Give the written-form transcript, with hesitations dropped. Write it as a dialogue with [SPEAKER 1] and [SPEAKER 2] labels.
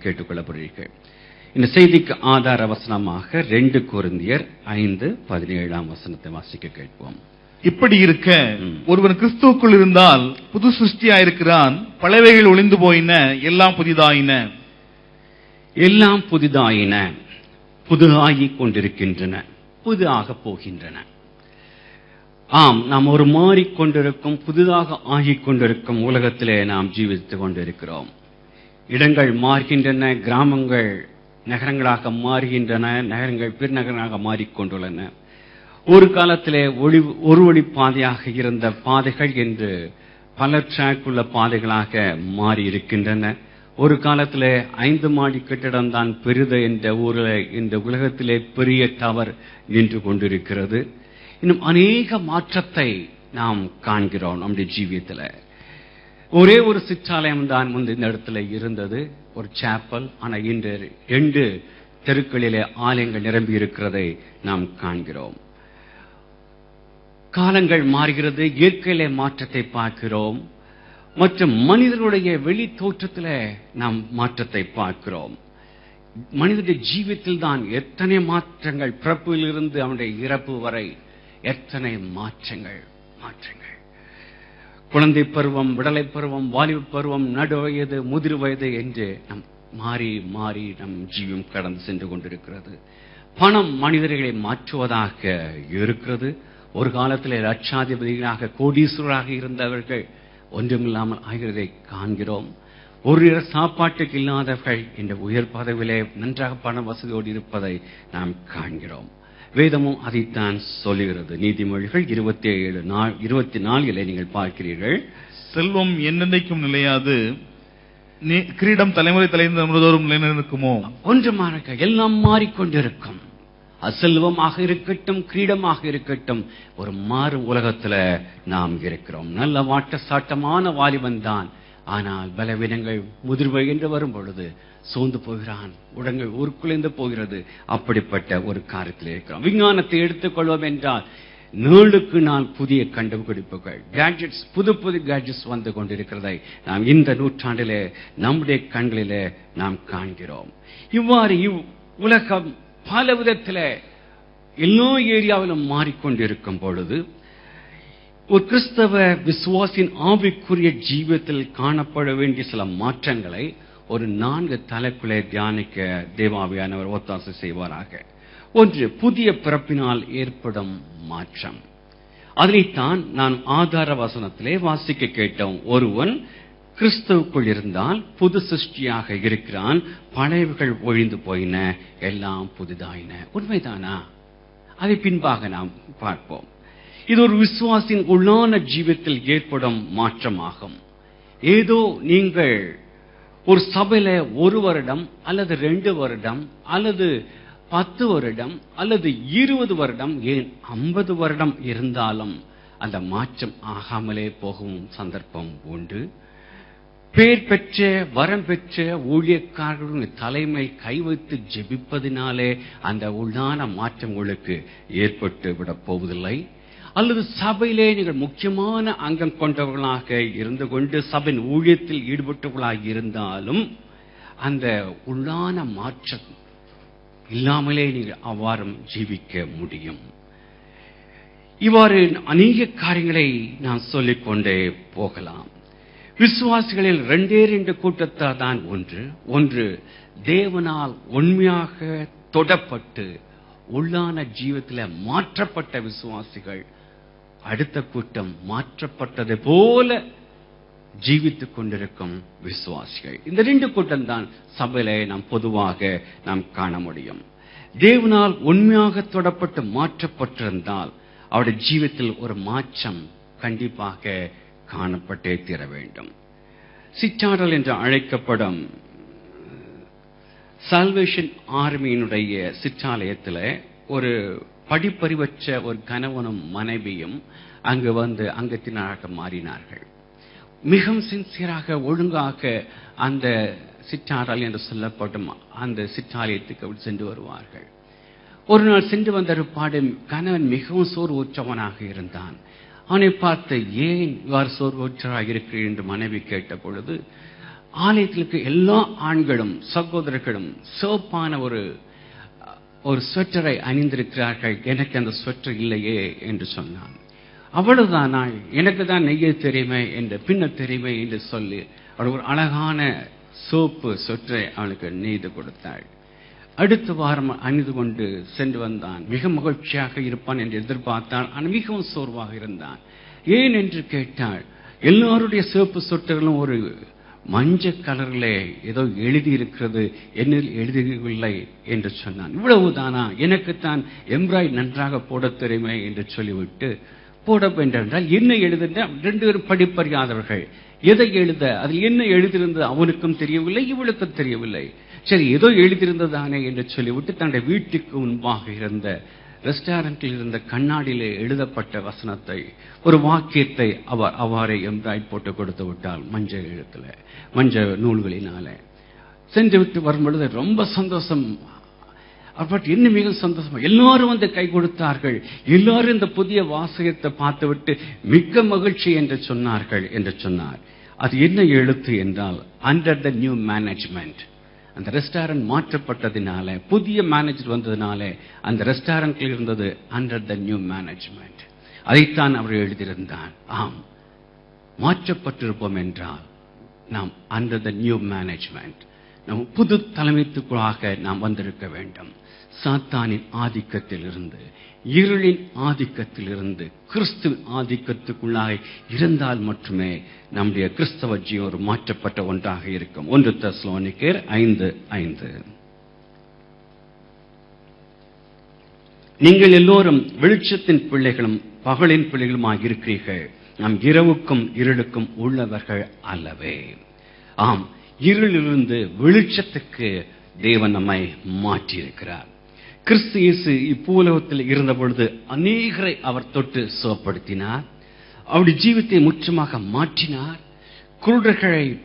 [SPEAKER 1] கேட்டுக்கொள்ளப்படுகிறீர்கள். இந்த செய்திக்கு ஆதார வசனமாக 2 கொரிந்தியர் 5:17 வாசிக்க கேட்போம்.
[SPEAKER 2] இப்படி இருக்க ஒருவன் கிறிஸ்துவுக்குள் இருந்தால் புது சிருஷ்டியாயிருக்கிறான், பழையவைகள் ஒளிந்து போயின, எல்லாம் புதிதாயின.
[SPEAKER 1] எல்லாம் புதிதாயின, புதிதாகிக் கொண்டிருக்கின்றன, புதிதாக போகின்றன. ஆம், நாம் ஒரு மாறிக்கொண்டிருக்கும், புதிதாக ஆகிக் கொண்டிருக்கும் உலகத்திலே நாம் ஜீவித்துக் கொண்டிருக்கிறோம். இடங்கள் மாறுகின்றன, கிராமங்கள் நகரங்களாக மாறுகின்றன, நகரங்கள் பெருநகரங்களாக மாறிக்கொண்டுள்ளன. ஒரு காலத்திலே ஒரு வழி பாதையாக இருந்த பாதைகள் என்று பல ட்ராக் உள்ள பாதைகளாக மாறி இருக்கின்றன. ஒரு காலத்திலே 5 மாடி கட்டிடம் தான் பெரிது என்ற ஊரில் இந்த உலகத்திலே பெரிய டவர் நின்று கொண்டிருக்கிறது. இன்னும் அநேக மாற்றத்தை நாம் காண்கிறோம் நம்முடைய ஜீவியத்தில். ஒரே ஒரு சிற்றாலயம் தான் முன்பு இந்த இடத்துல இருந்தது, ஒரு சாப்பல். ஆனால் இன்று 2 தெருக்களிலே ஆலயங்கள் நிரம்பி இருக்கிறதை நாம் காண்கிறோம். காலங்கள் மாறுகிறது, இயற்கையிலே மாற்றத்தை பார்க்கிறோம், மற்றும் மனிதனுடைய வெளி தோற்றத்தில் நாம் மாற்றத்தை பார்க்கிறோம். மனிதனுடைய ஜீவியத்தில் தான் எத்தனை மாற்றங்கள், பிறப்பிலிருந்து அவனுடைய இறப்பு வரை எத்தனை மாற்றங்கள். குழந்தை பருவம், விடலை பருவம், வாலிப பருவம், நடு வயது, முதிர் வயது என்று நம் மாறி நம் ஜீவம் கடந்து சென்று கொண்டிருக்கிறது. பணம் மனிதர்களை மாற்றுவதாக இருக்கிறது. ஒரு காலத்தில் லட்சாதிபதிகளாக, கோடீஸ்வரராக இருந்தவர்கள் ஒன்றுமில்லாமல் ஆகிறதை காண்கிறோம். ஒரு சாப்பாட்டுக்கு இல்லாதவர்கள் இந்த உயர் பதவியிலே நன்றாக பண வசதியோடு இருப்பதை நாம் காண்கிறோம். வேதமும் அதைத்தான் சொல்லுகிறது. நீதிமொழிகள் 27:24 நீங்கள் பார்க்கிறீர்கள்.
[SPEAKER 2] செல்வம் என்னென்னைக்கும் நிலையாது, கிரீடம் தலைமுறை தலைமுறைதோறும் நிலைநிற்குமோ?
[SPEAKER 1] ஒன்றுமான எல்லாம் மாறிக்கொண்டிருக்கும். அசெல்வமாக இருக்கட்டும், கிரீடமாக இருக்கட்டும், ஒரு மாறும் உலகத்துல நாம் இருக்கிறோம். நல்ல வாட்ட சாட்டமான வாலிபன் தான், ஆனால் பலவீனங்கள், முதிர்வை என்று வரும் பொழுது சோர்ந்து போகிறான், உடங்கள் ஊர்க்குலைந்து போகிறது. அப்படிப்பட்ட ஒரு காரியத்தில் இருக்கிறோம். விஞ்ஞானத்தை எடுத்துக்கொள்வோம் என்றால் நாளுக்கு நாள் புதிய கண்டுபிடிப்புகள், கேட்ஜெட்ஸ், புது கேட்ஜெட்ஸ் வந்து கொண்டிருக்கிறதை நாம் இந்த நூற்றாண்டிலே நம்முடைய கண்களிலே நாம் காண்கிறோம். இவ்வாறு உலகம் பல விதத்தில் எல்லா ஏரியாவிலும் மாறிக்கொண்டிருக்கும் பொழுது ஒரு கிறிஸ்தவ விசுவாசின் ஆவிக்குரிய ஜீவியத்தில் காணப்பட வேண்டிய சில மாற்றங்களை ஒரு 4 தலைக்குள்ளே தியானிக்க தேவாவியானவர் ஒத்தாசை செய்வாராக. 1, புதிய பிறப்பினால் ஏற்படும் மாற்றம். அதனைத்தான் நான் ஆதார வசனத்திலே வாசிக்க கேட்டோம். ஒருவன் கிறிஸ்துவுக்குள் இருந்தால் புது சிருஷ்டியாக இருக்கிறான், பழையவைகள் ஒழிந்து போயின, எல்லாம் புதிதாயின. உண்மைதானா? அதை பின்பாக நாம் பார்ப்போம். இது ஒரு விசுவாசின் உள்ளான ஜீவியத்தில் ஏற்படும் மாற்றமாகும். ஏதோ நீங்கள் ஒரு சபையில 1 வருடம் அல்லது 2 வருடம் அல்லது 10 வருடம் அல்லது 20 வருடம், ஏன் 50 வருடம் இருந்தாலும் அந்த மாற்றம் ஆகாமலே போகும் சந்தர்ப்பம் உண்டு. பேர் பெற்ற, வரம் பெற்ற ஊழியக்காரர்களுடைய தலைமை கை வைத்து ஜெபிப்பதினாலே அந்த உள்ளான மாற்றம் உங்களுக்கு ஏற்பட்டு விடப் போவதில்லை. அல்லது சபையிலே நீங்கள் முக்கியமான அங்கம் கொண்டவர்களாக இருந்து கொண்டு சபையின் ஊழியத்தில் ஈடுபட்டவர்களாக இருந்தாலும் அந்த உள்ளான மாற்றம் இல்லாமலே நீங்கள் அவ்வாறு ஜீவிக்க முடியும். இவ்வாறு அநேக காரியங்களை நான் சொல்லிக்கொண்டே போகலாம். விசுவாசிகளில் 2 கூட்டத்தார் தான். ஒன்று தேவனால் உண்மையாக தொடப்பட்டு உள்ளான ஜீவத்தில் மாற்றப்பட்ட விசுவாசிகள். அடுத்த கூட்டம் மாற்றப்பட்டது போல ஜீவித்துக் கொண்டிருக்கும் விசுவாசிகள். இந்த 2 கூட்டம் தான் சபையிலே நாம் பொதுவாக நாம் காண முடியும். தேவனால் உண்மையாக தொடப்பட்டு மாற்றப்பட்டிருந்தால் அவருடைய ஜீவித்தில் ஒரு மாற்றம் கண்டிப்பாக காணப்பட்டே தீர வேண்டும். சிற்றாடல் என்று அழைக்கப்படும் சால்வேஷன் ஆர்மியினுடைய சிற்றாலயத்தில் ஒரு படிப்பறிவற்ற ஒரு கணவனும் மனைவியும் அங்கு வந்து அங்கத்தினராக மாறினார்கள். மிகவும் சின்சியராக, ஒழுங்காக அந்த சிற்றாடல் என்று சொல்லப்படும் அந்த சிற்றாலயத்துக்கு சென்று வருவார்கள். ஒரு நாள் சென்று வந்த பாடு கணவன் மிகவும் சோர்வுற்றவனாக இருந்தான். அவனை பார்த்து, ஏன் இவ்வாறு சோர்வுற்றவராக இருக்கிறீர் என்று மனைவி கேட்ட பொழுது, ஆலயத்தில் இருக்க எல்லா ஆண்களும் சகோதரர்களும் சிவப்பான ஒரு ஸ்வெட்டரை அணிந்திருக்கிறார்கள், எனக்கு அந்த ஸ்வெட்டர் இல்லையே என்று சொன்னான். அவ்வளவுதானா, எனக்கு தான் நெய்ய தெரியுமே என்று பின்ன தெரியுமே என்று சொல்லி அவள் ஒரு அழகான சோப்பு ஸ்வெட்டரை அவனுக்கு நெய்து கொடுத்தாள். அடுத்த வாரம் அணிந்து கொண்டு சென்று வந்தான். மிக மகிழ்ச்சியாக இருப்பான் என்று எதிர்பார்த்தான். ஆனால் மிகவும் சோர்வாக இருந்தான். ஏன் என்று கேட்டாள். எல்லாருடைய சிவப்பு சொட்டர்களும் ஒரு மஞ்சள் கலரில் ஏதோ எழுதி இருக்கிறது, என்னில் எழுதியவில்லை என்று சொன்னான். இவ்வளவுதானா, எனக்குத்தான் எம்ப்ராய்டரி நன்றாக போட தெரியுமே என்று சொல்லிவிட்டு போட வேண்டால் என்ன எழுதுன்ற 2 பேரும் படிப்பறியாதவர்கள். எதை எழுத, அதில் என்ன எழுதியிருந்தது அவனுக்கும் தெரியவில்லை, இவளுக்கும் தெரியவில்லை. சரி, ஏதோ எழுதியிருந்ததானே என்று சொல்லிவிட்டு தன்னுடைய வீட்டுக்கு முன்பாக இருந்த ரெஸ்டாரண்டில் இருந்த கண்ணாடியிலே எழுதப்பட்ட வசனத்தை, ஒரு வாக்கியத்தை அவர் அவ்வாறே எம்ப்ராய்டரி போட்டு கொடுத்து விட்டால் மஞ்சள் எழுத்துல, மஞ்சள் நூல்களினால. சென்று விட்டு வரும்பொழுது ரொம்ப சந்தோஷம். அப்படி என்ன மிக சந்தோஷம், எல்லாரும் வந்து கை கொடுத்தார்கள். எல்லாரும் இந்த புதிய வாசகத்தை பார்த்துவிட்டு மிக்க மகிழ்ச்சி என்று சொன்னார்கள் என்று சொன்னார். அது என்ன எழுத்து என்றால், அண்டர் த நியூ மேனேஜ்மெண்ட். அந்த ரெஸ்டாரண்ட் மாற்றப்பட்டதினால, புதிய மேனேஜர் வந்ததினால அந்த ரெஸ்டாரண்டில் இருந்தது அண்டர் த நியூ மேனேஜ்மெண்ட். அதைத்தான் அவர் எழுதியிருந்தார். ஆம், மாற்றப்பட்டிருப்போம் என்றால் நாம் அண்டர் த நியூ மேனேஜ்மெண்ட், நம் புது தலைமைத்துக்குள்ளாக நாம் வந்திருக்க வேண்டும். சாத்தானின் ஆதிக்கத்தில் இருந்து, இருளின் ஆதிக்கத்தில் இருந்து கிறிஸ்து ஆதிக்கத்துக்குள்ளாக இருந்தால் மட்டுமே நம்முடைய கிறிஸ்தவ ஜீவன் ஒரு மாற்றப்பட்ட ஒன்றாக இருக்கும். 1 தெசலோனிக்கேயர் 5:5. நீங்கள் எல்லோரும் வெளிச்சத்தின் பிள்ளைகளும் பகலின் பிள்ளைகளுமாக இருக்கிறீர்கள். நாம் இரவுக்கும் இருளுக்கும் உள்ளவர்கள் அல்லவே. ஆம், இருளிலிருந்து வெளிச்சத்துக்கு தேவன் நம்மை மாற்றியிருக்கிறார். கிறிஸ்து இயேசு இப்பூலகத்தில் இருந்த பொழுது அநேகரை அவர் தொட்டு சுகப்படுத்தினார். அவருடைய ஜீவித்தை முற்றமாக மாற்றினார். குருடர்களை